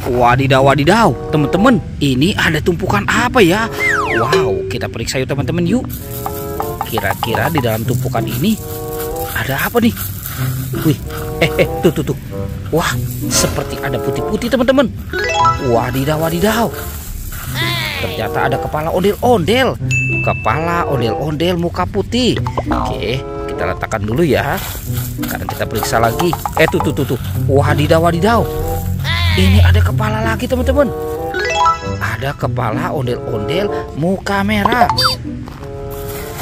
Wadidaw, wadidaw, teman-teman, ini ada tumpukan apa ya? Wow, kita periksa yuk teman-teman yuk. Kira-kira di dalam tumpukan ini ada apa nih? Wih, tuh. Wah, seperti ada putih-putih teman-teman. Wadidaw, wadidaw. Ternyata ada kepala ondel-ondel. Kepala ondel-ondel muka putih. Oke, kita letakkan dulu ya. Sekarang kita periksa lagi. Tuh. Wadidaw, wadidaw. Ini ada kepala lagi teman-teman. Ada kepala ondel-ondel muka merah.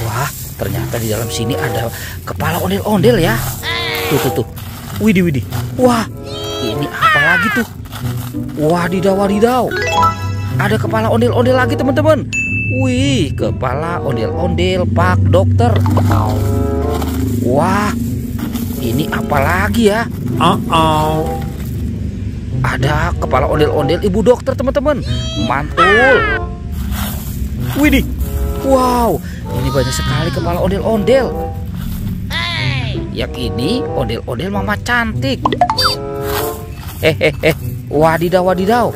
Wah, ternyata di dalam sini ada kepala ondel-ondel ya. Tuh. Widih. Wah, ini apa lagi tuh? Wadidaw, wadidaw. Ada kepala ondel-ondel lagi teman-teman. Wih, kepala ondel-ondel Pak Dokter. Wah, ini apa lagi ya? Ada kepala ondel-ondel Ibu Dokter teman-teman. Mantul. Widih. Wow, ini banyak sekali kepala ondel-ondel. Yang ini ondel-ondel Mama Cantik. Wadidaw, wadidaw.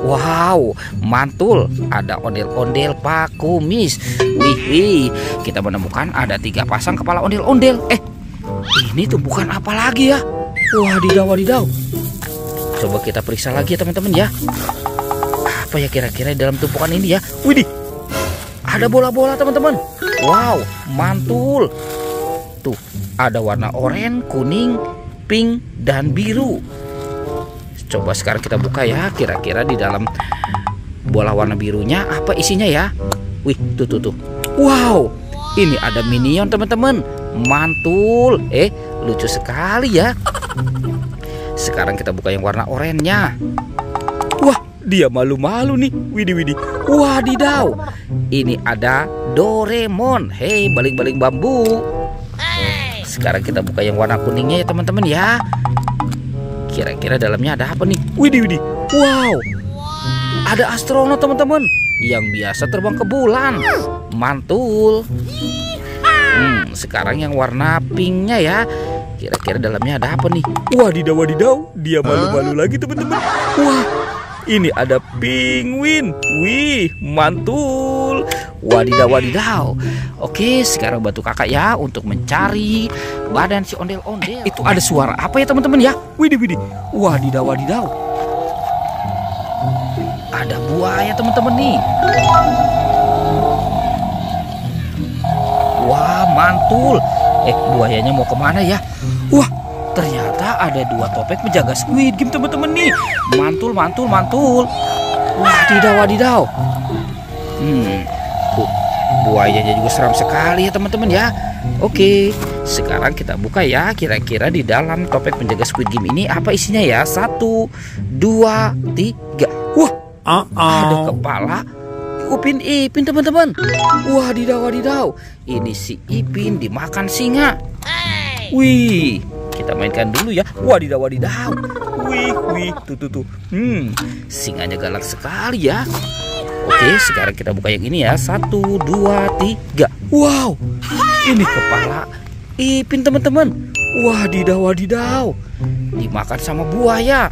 Wow, mantul. Ada ondel-ondel Pak Kumis. Wih, kita menemukan ada 3 pasang kepala ondel-ondel. Ini tumpukan apa lagi ya? Wadidaw, wadidaw. Coba kita periksa lagi ya teman-teman ya. Apa ya kira-kira di dalam tumpukan ini ya? Widih, ada bola-bola teman-teman. Wow, mantul. Tuh, ada warna oranye, kuning, pink, dan biru. Coba sekarang kita buka ya. Kira-kira di dalam bola warna birunya apa isinya ya? Wih, tuh. Wow, ini ada minion teman-teman. Mantul. Lucu sekali ya. Sekarang kita buka yang warna oranye-nya. Wah, dia malu-malu nih. Widih. Wadidaw. Ini ada Doraemon. Hei, baling-baling bambu. Sekarang kita buka yang warna kuningnya ya teman-teman ya. Kira-kira dalamnya ada apa nih? Widih. Wow, ada astronot teman-teman yang biasa terbang ke bulan. Mantul. Sekarang yang warna pinknya ya. Kira-kira dalamnya ada apa nih? Wadidaw. Dia malu-malu lagi teman-teman. Wah, ini ada penguin. Wih, mantul. Wadidaw. Oke, sekarang bantu kakak ya untuk mencari badan si ondel-ondel. Itu ada suara apa ya teman-teman ya? Widih. Wadidaw. Ada buaya teman-teman nih. Wah, mantul. Buayanya mau kemana ya? Wah, ternyata ada 2 topeng penjaga Squid Game teman-teman nih. Mantul. Wadidaw. Tuh, buayanya juga seram sekali ya teman-teman ya. Oke, sekarang kita buka ya. Kira-kira di dalam topeng penjaga Squid Game ini apa isinya ya? 1, 2, 3. Wah, ada kepala Upin Ipin teman-teman. Wadidaw. Ini si Ipin dimakan singa. Wih, kita mainkan dulu ya. Wadidaw. Wih, tuh. Singanya galak sekali ya. Oke, sekarang kita buka yang ini ya. 1, 2, 3. Wow, ini kepala Ipin teman-teman. Wadidaw. Dimakan sama buaya.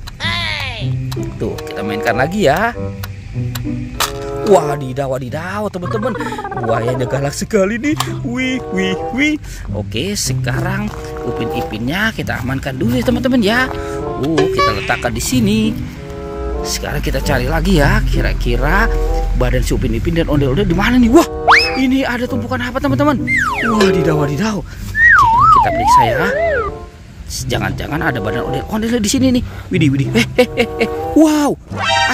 Tuh, kita mainkan lagi ya. Wadidaw teman-teman. Buayanya galak sekali nih. Wih. Oke, sekarang Upin Ipinnya kita amankan dulu ya teman-teman ya. Kita letakkan di sini. Sekarang kita cari lagi ya. Kira-kira badan si Upin Ipin dan ondel-ondel di mana nih? Wah, ini ada tumpukan apa teman-teman? Wadidaw. Oke, kita periksa ya. Jangan-jangan ada badan ondel-ondel di sini nih. Widih. Wow,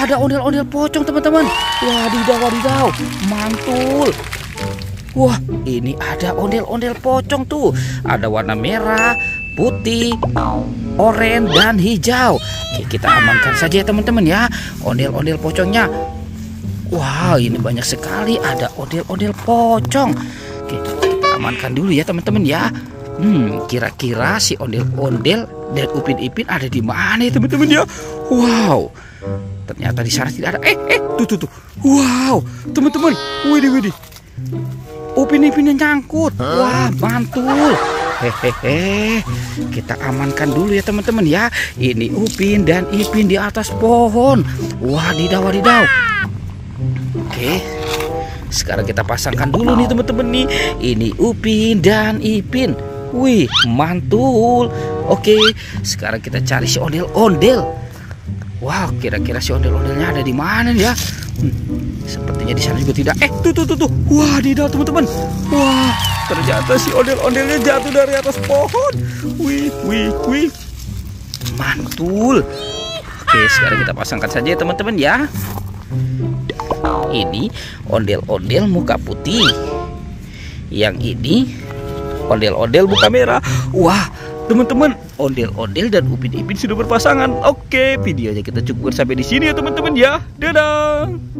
ada ondel-ondel pocong teman-teman. Wadidaw. Mantul. Wah, ini ada ondel-ondel pocong tuh. Ada warna merah, putih, oranye, dan hijau. Oke, kita amankan saja ya teman-teman ya ondel-ondel pocongnya. Wah, ini banyak sekali ada ondel-ondel pocong. Oke, kita amankan dulu ya teman-teman ya. Kira-kira si ondel-ondel dan Upin Ipin ada di mana ya teman-teman ya? Wow, ternyata di sana tidak ada. Tuh. Wow, teman-teman. Widih. Upin Ipinnya nyangkut. Wah, mantul. Hehehe, kita amankan dulu ya teman-teman ya. Ini Upin dan Ipin di atas pohon. Wadidaw, wadidaw. Oke, sekarang kita pasangkan dulu nih teman-teman nih. Ini Upin dan Ipin. Wih, mantul. Oke, sekarang kita cari si ondel-ondel. Wow, kira-kira si ondel-ondelnya ada di mana nih ya? Sepertinya di sana juga tidak. Tuh. Wadidaw teman-teman. Wah, ternyata si ondel-ondelnya jatuh dari atas pohon. Wih. Mantul. Oke, sekarang kita pasangkan saja ya teman-teman ya. Ini ondel-ondel muka putih. Yang ini ondel-ondel muka merah. Wah, teman-teman, ondel-ondel dan Upin Ipin sudah berpasangan. Oke, videonya kita cukupkan sampai di sini ya teman-teman ya. Dadah.